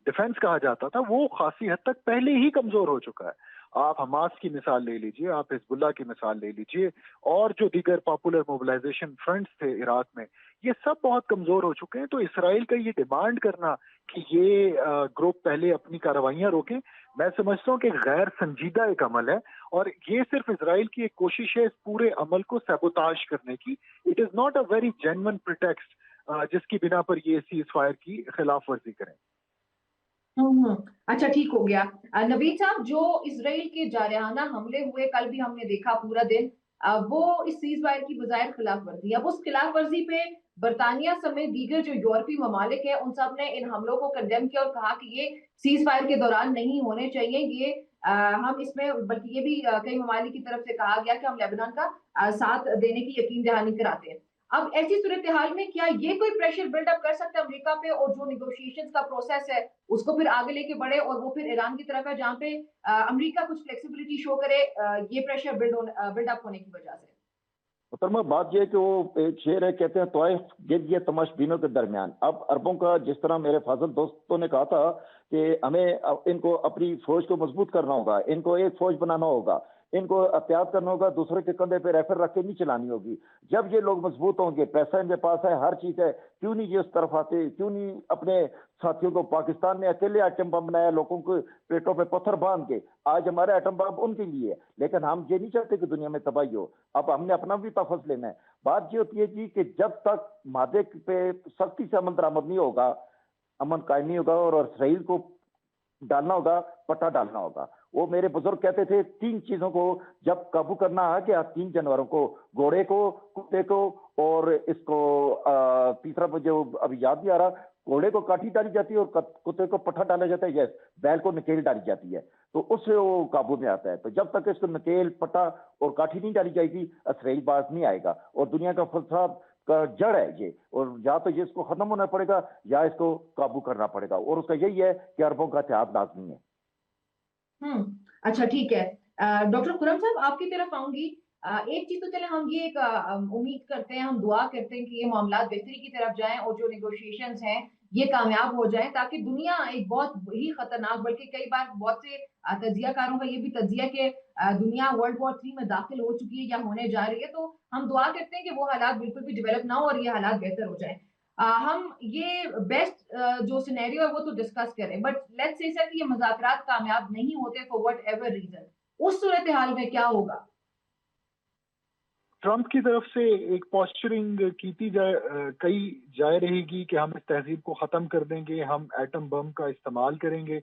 defence कहा जाता था, वो खासी हद तक पहले ही कमजोर हो चुका है। आप हमास की मिसाल ले लीजिए, आप हिजबुल्लाह की मिसाल ले लीजिए, और जो दीगर पॉपुलर मोबिलाइजेशन फ्रंट्स थे इराक में, ये सब बहुत कमजोर हो चुके हैं। तो इसराइल का ये डिमांड करना कि ये ग्रुप पहले अपनी कार्रवाइयां रोकें, मैं समझता हूँ कि गैर संजीदा एक अमल है, और ये सिर्फ इसराइल की एक कोशिश है इस पूरे अमल को सैबोताज करने की। It is not a very genuine pretext जिसकी बिना पर ये सीज फायर की खिलाफ वर्जी करें। अच्छा ठीक हो गया। नवीद साहब, जो इसराइल के जारहाना हमले हुए, कल भी हमने देखा पूरा दिन, वो इस सीज फायर की बजाय खिलाफ वर्जी। अब उस खिलाफ वर्जी पे बरतानिया समेत दीगर जो यूरोपीय ममालिक है उन सब ने इन हमलों को कंडेम किया और कहा कि ये सीज फायर के दौरान नहीं होने चाहिए। ये हम इसमें, बल्कि ये भी कई ममालिक की तरफ से कहा गया कि हम लेबनान का साथ देने की यकीन दहानी कराते हैं। अब ऐसी सूरत हाल में क्या ये कोई प्रेशर बिल्डअप कर सकता है अमेरिका पे, और जो निगोशिएशंस का प्रोसेस है उसको फिर आगे लेके बढ़े और वो फिर ईरान की तरफ है जहां पे अमेरिका कुछ फ्लेक्सिबिलिटी शो करे ये प्रेशर बिल्डअप होने की वजह से? मुहतरमा, बात यह है कि वो एक शेर है, कहते हैं तौइफ गिर गया तमाशबीनों के दरमियान। अब अरबों का, जिस तरह मेरे फाजिल दोस्तों ने कहा था कि हमें इनको अपनी फौज को मजबूत करना होगा, इनको एक फौज बनाना होगा, इनको एहतियात करना होगा, दूसरे के कंधे पे रेफर रख के नहीं चलानी होगी। जब ये लोग मजबूत होंगे, पैसा इनके पास है, हर चीज है, क्यों नहीं ये उस तरफ आते? क्यों नहीं अपने साथियों को? पाकिस्तान ने अकेले एटम बम बनाया, लोगों को पेटों पे पत्थर बांध के। आज हमारा एटम बम उनके लिए है, लेकिन हम ये नहीं चाहते कि दुनिया में तबाही हो। अब हमने अपना भी तहफ़्फ़ुज़ लेना है। बात ये होती है जी कि जब तक मादे पे सख्ती से अमल दरामद नहीं होगा, अमन कायम नहीं होगा, और इसराइल को डालना होगा, पट्टा डालना होगा। وہ میرے بزرگ کہتے تھے 3 چیزوں کو جب قابو کرنا آ گیا، 3 جانوروں کو، گھوڑے کو، کتے کو اور اس کو تیسرا مجھے ابھی یاد نہیں آ رہا، گھوڑے کو کاٹھی ڈالی جاتی ہے اور کتے کو پٹھا ڈالا جاتا ہے، یس بیل کو نکیل ڈالی جاتی ہے، تو اس سے وہ قابو میں آتا ہے. تو جب تک اس کو نکیل، پٹھا اور کاٹھی نہیں ڈالی جائے گی اسرائیل باز نہیں آئے گا. اور دنیا کا فساد کا جڑ ہے یہ، اور یا تو یہ اس کو ختم ہونا پڑے گا یا اس کو قابو کرنا پڑے گا، اور اس کا یہی ہے کہ عربوں کا اتحاد لازمی ہے. اچھا ٹھیک ہے. ڈاکٹر خرم صاحب آپ کی طرف آؤں گی. ایک چیز تو چلے ہم یہ ایک امید کرتے ہیں، ہم دعا کرتے ہیں کہ یہ معاملات بہتری کی طرف جائیں اور جو نیگوشیشنز ہیں یہ کامیاب ہو جائیں، تاکہ دنیا ایک بہت ہی خطرناک، بلکہ کئی بار بہت سے تجزیہ کاروں کا یہ بھی تجزیہ کہ دنیا ورلڈ وار 3 میں داخل ہو چکی ہے یا ہونے جا رہی ہے. تو ہم دعا کرتے ہیں کہ وہ حالات بالکل بھی ڈیولپ نہ ہو اور یہ حالات بہتر ہو جائیں. ہم یہ بیسٹ جو سینیریو ہے وہ تو ڈسکس کریں، بٹ لیٹس سے کہ یہ مذاکرات کامیاب نہیں ہوتے فور وٹ ایور ریزن، اس صورتحال میں کیا ہوگا؟ ٹرمپ کی طرف سے ایک پوسچرنگ کئی جائے رہے گی کہ ہم اس تہذیب کو ختم کر دیں گے، ہم ایٹم بم کا استعمال کریں گے.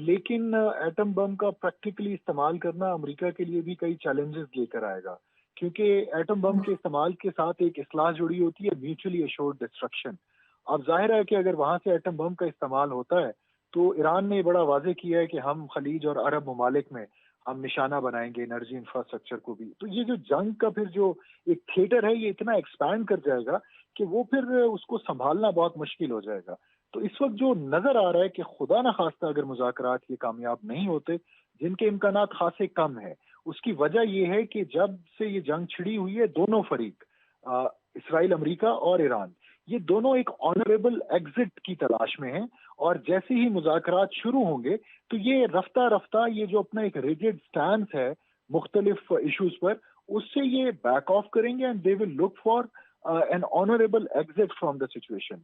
لیکن ایٹم بم کا پریکٹیکلی استعمال کرنا امریکہ کے لیے بھی کئی چیلنجز لے کر آئے گا، کیونکہ ایٹم بم کے استعمال کے ساتھ ایک اصلاح جڑی ہوتی ہے، میوچولی ایشورڈ ڈسٹرکشن. اب ظاہر ہے کہ اگر وہاں سے ایٹم بم کا استعمال ہوتا ہے تو ایران نے بڑا واضح کیا ہے کہ ہم خلیج اور عرب ممالک میں ہم نشانہ بنائیں گے انرجی انفراسٹرکچر کو بھی. تو یہ جو جنگ کا پھر جو ایک تھیٹر ہے یہ اتنا ایکسپینڈ کر جائے گا کہ وہ پھر اس کو سنبھالنا بہت مشکل ہو جائے گا. تو اس وقت جو نظر آ رہا ہے کہ خدا نہ خواستہ اگر مذاکرات یہ کامیاب نہیں ہوتے، جن کے امکانات خاصے کم ہیں، اس کی وجہ یہ ہے کہ جب سے یہ جنگ چھڑی ہوئی ہے دونوں فریق اسرائیل، امریکہ اور ایران، یہ دونوں ایک آنریبل ایگزٹ کی تلاش میں ہیں. اور جیسے ہی مذاکرات شروع ہوں گے تو یہ رفتہ رفتہ یہ جو اپنا ایک ریجڈ سٹانس ہے مختلف ایشوز پر، اس سے یہ بیک آف کریں گے and they will look for an honourable exit from the situation.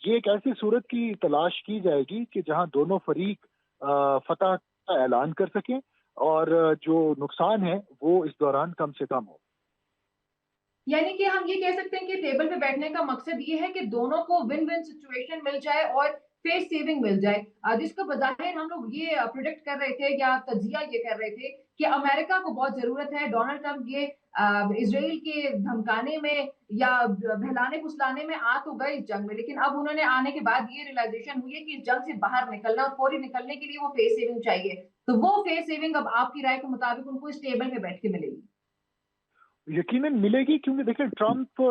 یہ ایک ایسی صورت کی تلاش کی جائے گی کہ جہاں دونوں فریق فتح کا اعلان کر سکیں اور جو نقصان ہے وہ اس دوران کم سے کم ہو. یعنی کہ ہم یہ کہہ سکتے ہیں کہ ٹیبل پہ بیٹھنے کا مقصد یہ ہے کہ دونوں کو ون ون سچویشن مل جائے اور فیس سیونگ مل جائے، جس کو بظاہر ہم لوگ یہ پریڈکٹ کر رہے تھے یا تجزیہ یہ کر رہے تھے کہ امریکہ کو بہت ضرورت ہے ڈونلڈ ٹرمپ یہ اسرائیل کے دھمکانے میں یا بہلانے پھسلانے میں آ تو گئے اس جنگ میں، لیکن اب انہوں نے آنے کے بعد یہ ریلائزیشن ہوئی ہے کہ اس جنگ سے باہر نکلنا اور فوری نکلنے کے لیے وہ فیس سیونگ چاہیے. تو وہ فیس سیونگ اب آپ کی رائے کے مطابق ان کو اس ٹیبل پہ بیٹھ کے ملے گی؟ یقیناً ملے گی، کیونکہ دیکھیں ٹرمپ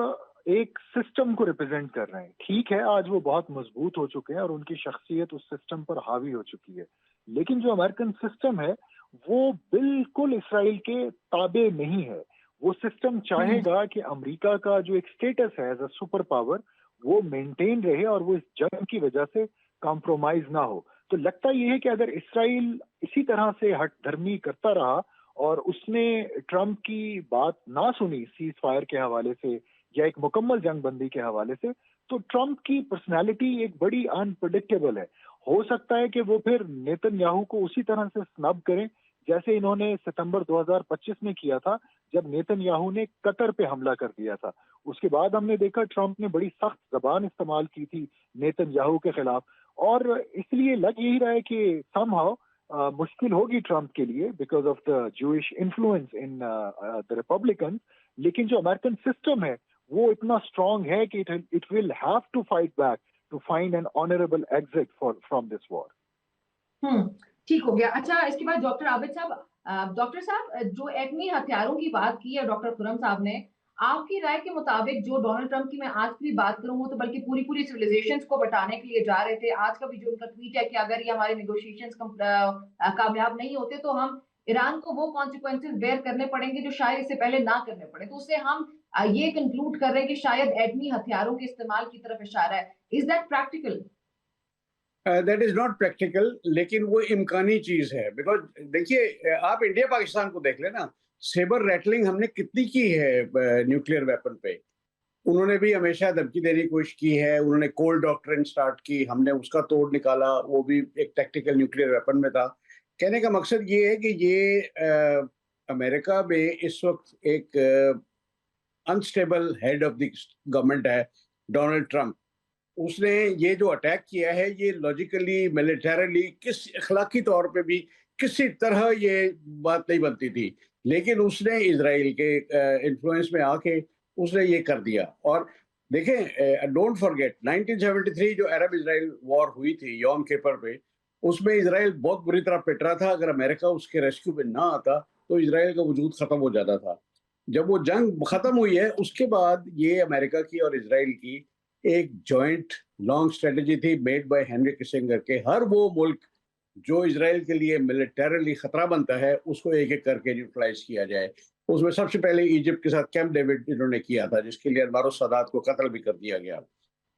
ایک سسٹم کو ریپرزینٹ کر رہے ہیں. ٹھیک ہے آج وہ بہت مضبوط ہو چکے ہیں اور ان کی شخصیت اس سسٹم پر حاوی ہو چکی ہے، لیکن جو امریکن سسٹم ہے وہ بالکل اسرائیل کے تابع نہیں ہے. وہ سسٹم چاہے گا کہ امریکہ کا جو ایک سٹیٹس ہے ایز اے سپر پاور وہ مینٹین رہے اور وہ اس جنگ کی وجہ سے کمپرومائز نہ ہو. تو لگتا یہ ہے کہ اگر اسرائیل اسی طرح سے ہٹ دھرمی کرتا رہا اور اس نے ٹرمپ کی بات نہ سنی سیز فائر کے حوالے سے یا ایک مکمل جنگ بندی کے حوالے سے، تو ٹرمپ کی پرسنالٹی ایک بڑی انپریڈکٹیبل ہے. ہو سکتا ہے کہ وہ پھر نیتن یاہو کو اسی طرح سے سنب کریں جیسے انہوں نے ستمبر 2025 میں کیا تھا جب نیتن یاہو نے قطر پہ حملہ کر دیا تھا. اس کے بعد ہم نے دیکھا ٹرمپ نے بڑی سخت زبان استعمال کی تھی نیتن یاہو کے خلاف، اور اس لیے لگ یہی رہا ہے کہ سم ہاؤ مشکل ہوگی ٹرمپ کے لیے because of the Jewish influence in the Republican. لیکن جو امریکن سسٹم ہے وہ اتنا اسٹرانگ ہے کہ it will have to fight back to find an honourable exit from this war. ٹھیک ہو گیا. اچھا اس کے بعد ڈاکٹر عابد صاحب، ڈاکٹر صاحب جو ایٹمی ہتھیاروں کی بات کی ہے ڈاکٹر خرم صاحب نے، آپ کی رائے کے مطابق جو ڈونلڈ ٹرمپ کی میں آج بھی بات کروں وہ تو بلکہ پوری سویلائزیشنز کو بٹانے کے لیے جا رہے تھے. آج کا بھی جو ان کا ٹویٹ ہے کہ اگر یہ ہمارے نیگوشیشنز کامیاب نہیں ہوتے تو ہم ایران کو وہ کانسیکوینسز بیئر کرنے پڑیں گے جو شاید اس سے پہلے نہ کرنے پڑے. تو اس سے ہم یہ کنکلوڈ کر رہے ہیں کہ شاید ایٹمی ہتھیاروں کے استعمال کی طرف اشارہ ہے. Is that practical? That is not practical, لیکن وہ امکانی چیز ہے. بیکاز دیکھیے آپ انڈیا پاکستان کو دیکھ لیں نا، سیبر ریٹلنگ ہم نے کتنی کی ہے نیوکلیئر ویپن پہ. انہوں نے بھی ہمیشہ دھمکی دینے کی کوشش کی ہے. انہوں نے کولڈ ڈاکٹرن سٹارٹ کی، ہم نے اس کا توڑ نکالا، وہ بھی ایک ٹیکٹیکل نیوکلیئر ویپن میں تھا. کہنے کا مقصد یہ ہے کہ یہ امریکہ میں اس وقت ایک unstable head of the government ہے ڈونلڈ ٹرمپ. اس نے یہ جو اٹیک کیا ہے یہ لاجیکلی ملیٹریلی کس اخلاقی طور پہ بھی किसी तरह ये बात नहीं बनती थी, लेकिन उसने इजराइल के इन्फ्लुएंस में आके उसने ये कर दिया। और देखें, डोंट फॉरगेट 1973 जो अरब इजराइल वॉर हुई थी यौम किपर पे, उसमें इजराइल बहुत बुरी तरह पिट रहा था। अगर अमेरिका उसके रेस्क्यू पे ना आता तो इजराइल का वजूद खत्म हो जाता था। जब वो जंग खत्म हुई है उसके बाद ये अमेरिका की और इजराइल की एक जॉइंट लॉन्ग स्ट्रेटजी थी मेड बाय हेनरी किसिंगर के हर वो मुल्क जो इजराइल के लिए मिलिटरली खतरा बनता है उसको एक एक करके न्यूट्रलाइज किया जाए। उसमें सबसे पहले इजिप्ट के साथ कैंप डेविड इन्होंने किया था, जिसके लिए अनवर सदात को कत्ल भी कर दिया गया।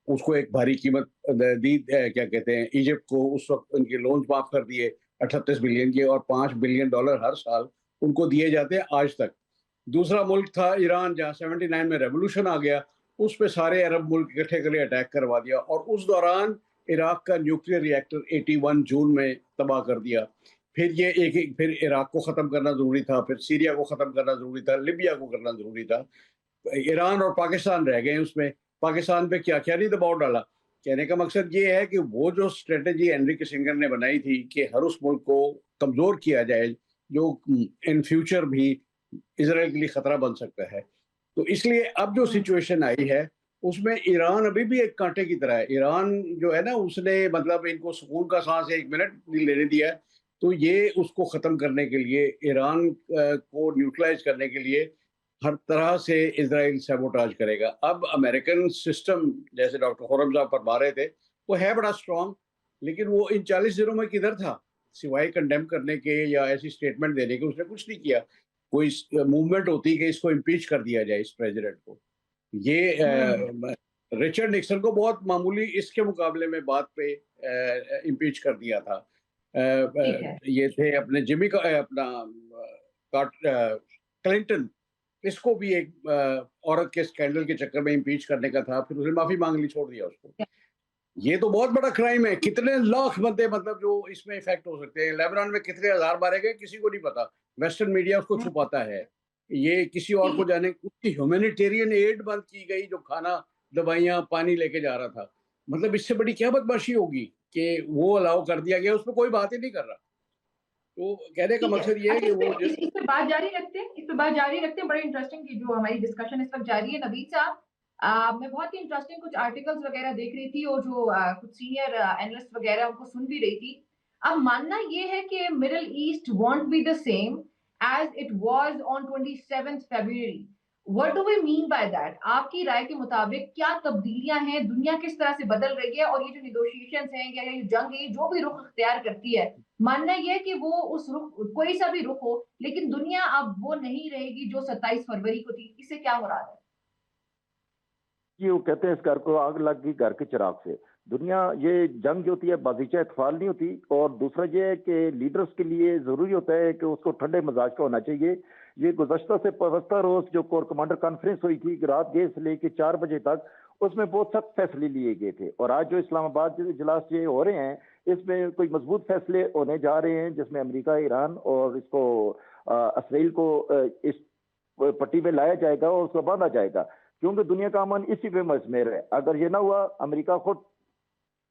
उसको एक भारी कीमत दी, क्या कहते हैं, इजिप्ट को उस वक्त उनके लोन्स माफ कर दिए 38 बिलियन के, और $5 बिलियन हर साल उनको दिए जाते हैं आज तक। दूसरा मुल्क था ईरान, जहाँ 79 में रेवोल्यूशन आ गया, उस पे सारे अरब मुल्क इकट्ठे करके अटैक करवा दिया, और उस दौरान इराक का न्यूक्लियर रिएक्टर 81 जून में तबाह कर दिया। फिर ये फिर इराक को ख़त्म करना ज़रूरी था, फिर सीरिया को ख़त्म करना ज़रूरी था, लिबिया को करना ज़रूरी था। ईरान और पाकिस्तान रह गए उसमें। पाकिस्तान पे क्या क्या नहीं दबाव डाला। कहने का मकसद ये है कि वो जो स्ट्रेटजी हेनरी किसिंगर ने बनाई थी कि हर उस मुल्क को कमज़ोर किया जाए जो इन फ्यूचर भी इजराइल के लिए खतरा बन सकता है। तो इसलिए अब जो सिचुएशन आई है उसमें ईरान अभी भी एक कांटे की तरह है। ईरान जो है ना, उसने मतलब इनको सुकून का सांस एक मिनट नहीं लेने दिया। तो ये उसको ख़त्म करने के लिए, ईरान को न्यूट्रलाइज करने के लिए हर तरह से इजराइल सैबोटाज करेगा। अब अमेरिकन सिस्टम, जैसे डॉक्टर खुर्रम साहब फरमा रहे थे, वो है बड़ा स्ट्रॉन्ग, लेकिन वो इन 40 दिनों में किधर था? सिवाय कंडेम करने के या ऐसी स्टेटमेंट देने के उसने कुछ नहीं किया। कोई मूवमेंट होती कि इसको इम्पीच कर दिया जाए इस प्रेसिडेंट को। ये रिचर्ड निक्सन को बहुत मामूली इसके मुकाबले में बात पे इम्पीच कर दिया था। ये थे अपने जिमी का अपना क्लिंटन, इसको भी एक औरत के स्कैंडल के चक्कर में इम्पीच करने का था, फिर उसने माफी मांग ली, छोड़ दिया उसको। ये तो बहुत बड़ा क्राइम है। कितने लाख बंदे मतलब जो इसमें इफेक्ट हो सकते हैं। लेबनान में कितने हजार मारे गए किसी को नहीं पता, वेस्टर्न मीडिया उसको छुपाता है। ये किसी और को जाने। उसकी ह्यूमैनिटेरियन एड बंद की गई, जो खाना, दवाइयाँ, पानी लेके जा रहा था। मतलब इससे बड़ी क्या बदमाशी होगी कि वो अलाउ कर दिया गया, उस पर कोई बात ही नहीं कर रहा। तो कहने का मकसद ये है कि वो इस पे बात जारी रखते हैं। बड़े इंटरेस्टिंग की जो हमारी डिस्कशन इस वक्त जारी है। नवीद साहब, मैं बहुत ही इंटरेस्टिंग कुछ आर्टिकल्स वगैरह देख रही थी और जो कुछ सीनियर एनालिस्ट वगैरह उनको सुन भी रही थी। अब मानना ये है कि Middle East won't be the same as it was on 27 February. What do we mean by that? आपकी राय के मुताबिक क्या तब्दीलियां हैं, दुनिया किस तरह से बदल रही है, और ये जो निगोशिएशंस हैं या ये जंग है, जो भी रुख इख्तियार करती है, मानना यह है कि वो उस रुख, कोई सा भी रुख हो, लेकिन दुनिया अब वो नहीं रहेगी जो 27 फरवरी को थी। इससे क्या मुराद है? ये वो कहते हैं, इस घर को आग लग गई घर के चिराग से। दुनिया, ये जंग जो होती है बाजीचा इतफाल नहीं होती। और दूसरा ये है कि लीडर्स के लिए जरूरी होता है कि उसको ठंडे मिजाज का होना चाहिए। ये गुज़श्ता से पवस्ता रोज जो कोर कमांडर कॉन्फ्रेंस हुई थी रात 10 से लेकर 4 बजे तक, उसमें बहुत सख्त फैसले लिए गए थे। और आज जो इस्लामाबाद जो इजलास ये हो रहे हैं, इसमें कोई मजबूत फैसले होने जा रहे हैं, जिसमें अमेरिका, ईरान और इसको इसराइल को इस पट्टी में लाया जाएगा और उसको बांधा जाएगा। क्योंकि दुनिया का अमन इसी पे मजमेर है। अगर ये ना हुआ, अमेरिका खुद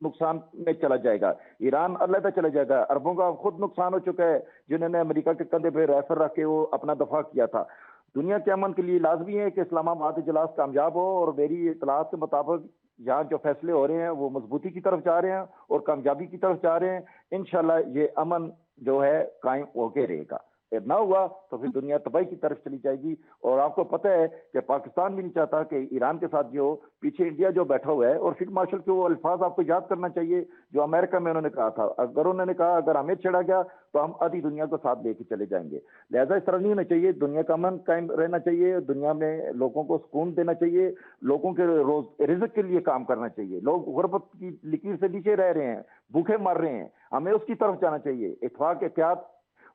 नुकसान में चला जाएगा, ईरान अलहदा चला जाएगा। अरबों का खुद नुकसान हो चुका है, जिन्होंने अमेरिका के कंधे पे राइफल रख के वो अपना दफा किया था। दुनिया के अमन के लिए लाजमी है कि इस्लामाबाद इजलास कामयाब हो। और मेरी इतलात के मुताबिक यहाँ जो फैसले हो रहे हैं वो मजबूती की तरफ जा रहे हैं और कामयाबी की तरफ जा रहे हैं। इंशाल्लाह ये अमन जो है कायम होके रहेगा। ना हुआ तो फिर दुनिया तबाही की तरफ चली जाएगी। और आपको पता है कि पाकिस्तान भी नहीं चाहता कि ईरान के साथ जो पीछे इंडिया जो बैठा हुआ है, और फील्ड मार्शल के वो अल्फाज आपको याद करना चाहिए जो अमेरिका में उन्होंने कहा था। अगर उन्होंने कहा अगर हमें छेड़ा गया तो हम आधी दुनिया को साथ लेके चले जाएंगे। लिहाजा इस तरह नहीं होना चाहिए। दुनिया का अमन कायम रहना चाहिए, दुनिया में लोगों को सुकून देना चाहिए, लोगों के रोज रिज़्क़ के लिए काम करना चाहिए। लोग गुर्बत की लकीर से नीचे रह रहे हैं, भूखे मर रहे हैं, हमें उसकी तरफ जाना चाहिए। इत्तेफाक एहतियात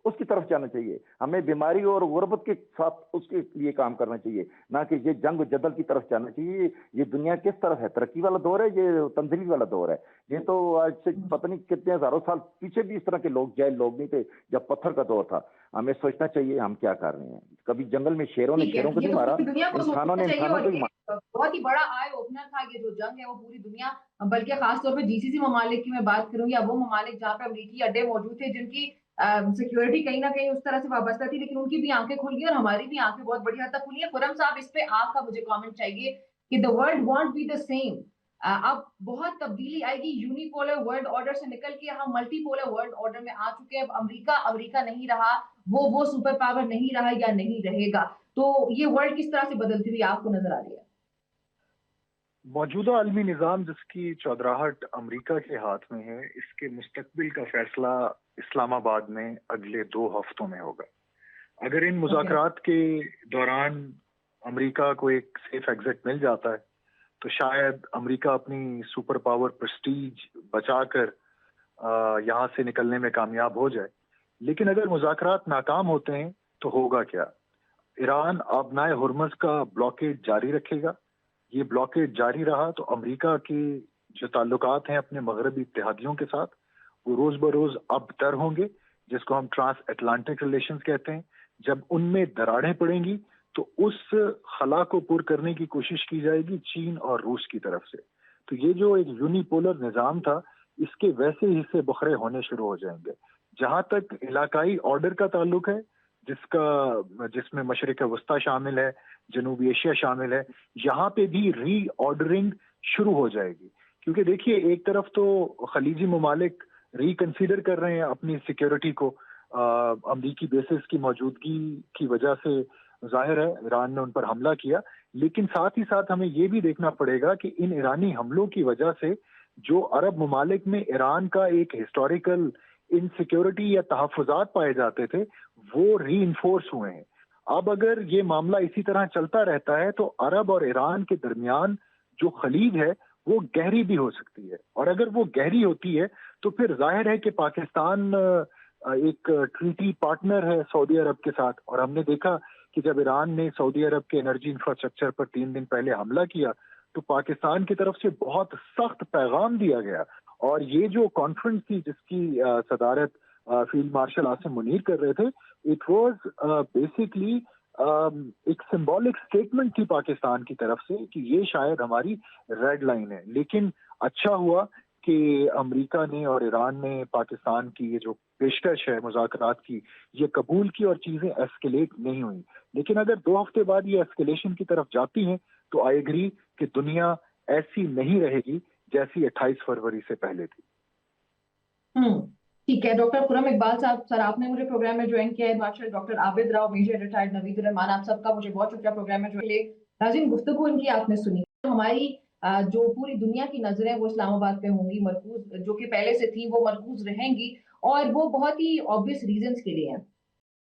उसकी तरफ जाना चाहिए। हमें बीमारी और गुर्बत के साथ उसके लिए काम करना चाहिए, ना कि ये जंग जदल की तरफ जाना चाहिए। ये दुनिया किस तरफ है? तरक्की वाला दौर है, ये तंजीली वाला दौर है। ये तो आज से पता नहीं कितने हजारों साल पीछे भी इस तरह के लोग, जैल लोग नहीं थे जब पत्थर का दौर था। हमें सोचना चाहिए हम क्या कर रहे हैं। कभी जंगल में शेरों ने शेरों को नहीं मारा, इंसानों ने इंसानों को ही मारा। बहुत ही बड़ा आई ओपनर था ये जो जंग है वो पूरी दुनिया, बल्कि खासतौर पर जीसीसी ममालिक की मैं बात करूं या वो ममालिक जहाँ पे अमरीकी अड्डे मौजूद थे जिनकी सिक्योरिटी कहीं ना कहीं उस तरह से वाबस्ता थी, लेकिन उनकी भी आंखें खुल गई और हमारी भी आंखें बहुत बड़ी हद तक खुली है। खुरम साहब, इस पे आपका मुझे कमेंट चाहिए कि the world want be the same. अब बहुत तब्दीली आएगी, यूनिपोलर वर्ल्ड ऑर्डर से निकल के हम मल्टीपोलर वर्ल्ड ऑर्डर में आ चुके हैं। अब अमेरिका अमेरिका नहीं रहा, वो सुपर पावर नहीं रहा या नहीं रहेगा। तो ये वर्ल्ड किस तरह से बदलती हुई आपको नजर आ रही है? मौजूदा आलमी निज़ाम जिसकी चौधराहट अमेरिका के हाथ में है, इसके मुस्तकबिल का फैसला इस्लामाबाद में अगले 2 हफ्तों में होगा। अगर इन मुज़ाकरात के दौरान अमेरिका को एक सेफ एग्जिट मिल जाता है तो शायद अमेरिका अपनी सुपर पावर प्रेस्टीज बचाकर यहाँ से निकलने में कामयाब हो जाए। लेकिन अगर मुज़ाकरात नाकाम होते हैं तो होगा क्या? ईरान आबनाए हुर्मुज़ का ब्लॉकेड जारी रखेगा। ये ब्लॉकेड जारी रहा तो अमेरिका के जो ताल्लुकात हैं अपने मगरबी इत्तेहादियों के साथ, वो रोज बरोज अबतर होंगे, जिसको हम ट्रांस अटलांटिक रिलेशंस कहते हैं। जब उनमें दरारें पड़ेंगी तो उस खला को पुर करने की कोशिश की जाएगी चीन और रूस की तरफ से। तो ये जो एक यूनिपोलर निज़ाम था, इसके वैसे हिस्से बखरे होने शुरू हो जाएंगे। जहां तक इलाकाई ऑर्डर का ताल्लुक है, जिसमें मशरिक वस्ता शामिल है, जनूबी एशिया शामिल है, यहाँ पे भी री ऑर्डरिंग शुरू हो जाएगी। क्योंकि देखिए, एक तरफ तो खलीजी ममालिक रिकंसीडर कर रहे हैं अपनी सिक्योरिटी को, अमरीकी बेसिस की मौजूदगी की वजह से जाहिर है ईरान ने उन पर हमला किया। लेकिन साथ ही साथ हमें ये भी देखना पड़ेगा कि इन ईरानी हमलों की वजह से जो अरब ममालिक में ईरान का एक हिस्टोरिकल इनसिक्योरिटी या तहफ़्फ़ुज़ात पाए जाते थे, वो रीइंफोर्स हुए हैं। अब अगर ये मामला इसी तरह चलता रहता है तो अरब और ईरान के दरमियान जो खलीज है वो गहरी भी हो सकती है, और अगर वो गहरी होती है तो फिर जाहिर है कि पाकिस्तान एक ट्रीटी पार्टनर है सऊदी अरब के साथ। और हमने देखा कि जब ईरान ने सऊदी अरब के एनर्जी इंफ्रास्ट्रक्चर पर 3 दिन पहले हमला किया तो पाकिस्तान की तरफ से बहुत सख्त पैगाम दिया गया। और ये जो कॉन्फ्रेंस थी जिसकी सदारत फील्ड मार्शल आसिम मुनीर कर रहे थे, इट वाज बेसिकली एक सिंबॉलिक स्टेटमेंट थी पाकिस्तान की तरफ से कि ये शायद हमारी रेड लाइन है। लेकिन अच्छा हुआ कि अमेरिका ने और ईरान ने पाकिस्तान की ये जो पेशकश है मुज़ाकरात की, ये कबूल की और चीज़ें एस्केलेट नहीं हुई। लेकिन अगर 2 हफ्ते बाद ये एस्केलेशन की तरफ जाती हैं तो आई एग्री कि दुनिया ऐसी नहीं रहेगी जैसी 28 फरवरी से पहले थी। ठीक है डॉक्टर खुर्रम इकबाल साहब, सर आपने मुझे प्रोग्राम में ज्वाइन किया है। Marshal doctor Abid Rao, major retired Naveed Rehman, आप सबका मुझे बहुत शुक्रिया प्रोग्राम में ज्वाइन लिए। नाज़रीन, गुफ्तगू इनकी आपने सुनी। हमारी जो पूरी दुनिया की नजरें वो इस्लामाबाद पे होंगी मरकूज, जो कि पहले से थी वो मरकूज रहेंगी, और वो बहुत ही ऑब्वियस रीजंस के लिए हैं।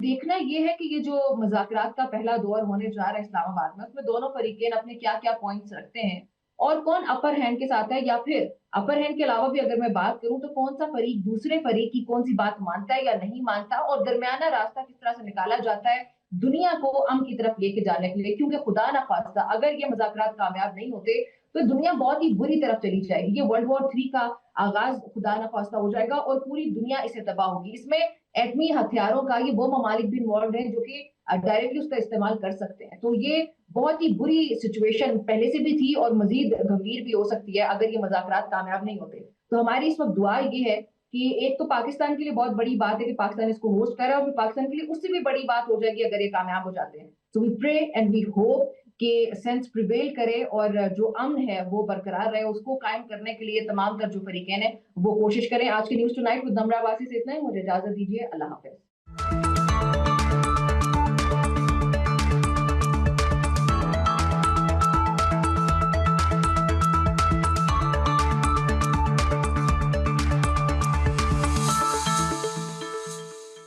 देखना ये है कि ये जो मुज़ाकरात का पहला दौर होने जा रहा है इस्लामाबाद में, उसमें दोनों फरीकें अपने क्या क्या पॉइंट्स रखते हैं और कौन अपर हैंड के साथ है, या फिर अपर हैंड के अलावा भी अगर मैं बात करूं तो कौन सा फरीक दूसरे फरीक की कौन सी बात मानता है या नहीं मानता, और दरमियाना रास्ता किस तरह से निकाला जाता है दुनिया को अमन की तरफ लेके जाने के लिए। क्योंकि खुदा ना खास्ता अगर ये मुज़ाकरात कामयाब नहीं होते तो दुनिया बहुत ही बुरी तरफ चली जाएगी। ये वर्ल्ड वॉर 3 का आगाज खुदा ना खास्ता हो जाएगा और पूरी दुनिया इससे तबाह होगी। इसमें एटमी हथियारों का ये वो ममालिक भी इन्वॉल्व है जो कि डायरेक्टली उसका इस्तेमाल कर सकते हैं। तो ये बहुत ही बुरी सिचुएशन पहले से भी थी और मजीद गंभीर भी हो सकती है अगर ये मुज़ाकरात कामयाब नहीं होते। तो हमारी इस वक्त दुआ ये है कि एक तो पाकिस्तान के लिए बहुत बड़ी बात है कि पाकिस्तान इसको होस्ट कर रहा है, और पाकिस्तान के लिए उससे भी बड़ी बात हो जाएगी अगर ये कामयाब हो जाते हैं। So we pray and we hope कि सेंस प्रिवेल करे और जो अमन है वो बरकरार रहे, उसको कायम करने के लिए तमाम तर जो फरीकैन है वो कोशिश करें। आज के न्यूज़ टुनाइट विद नम्रा वासी से इतना ही, मुझे इजाजत दीजिए। अल्लाह हाफिज।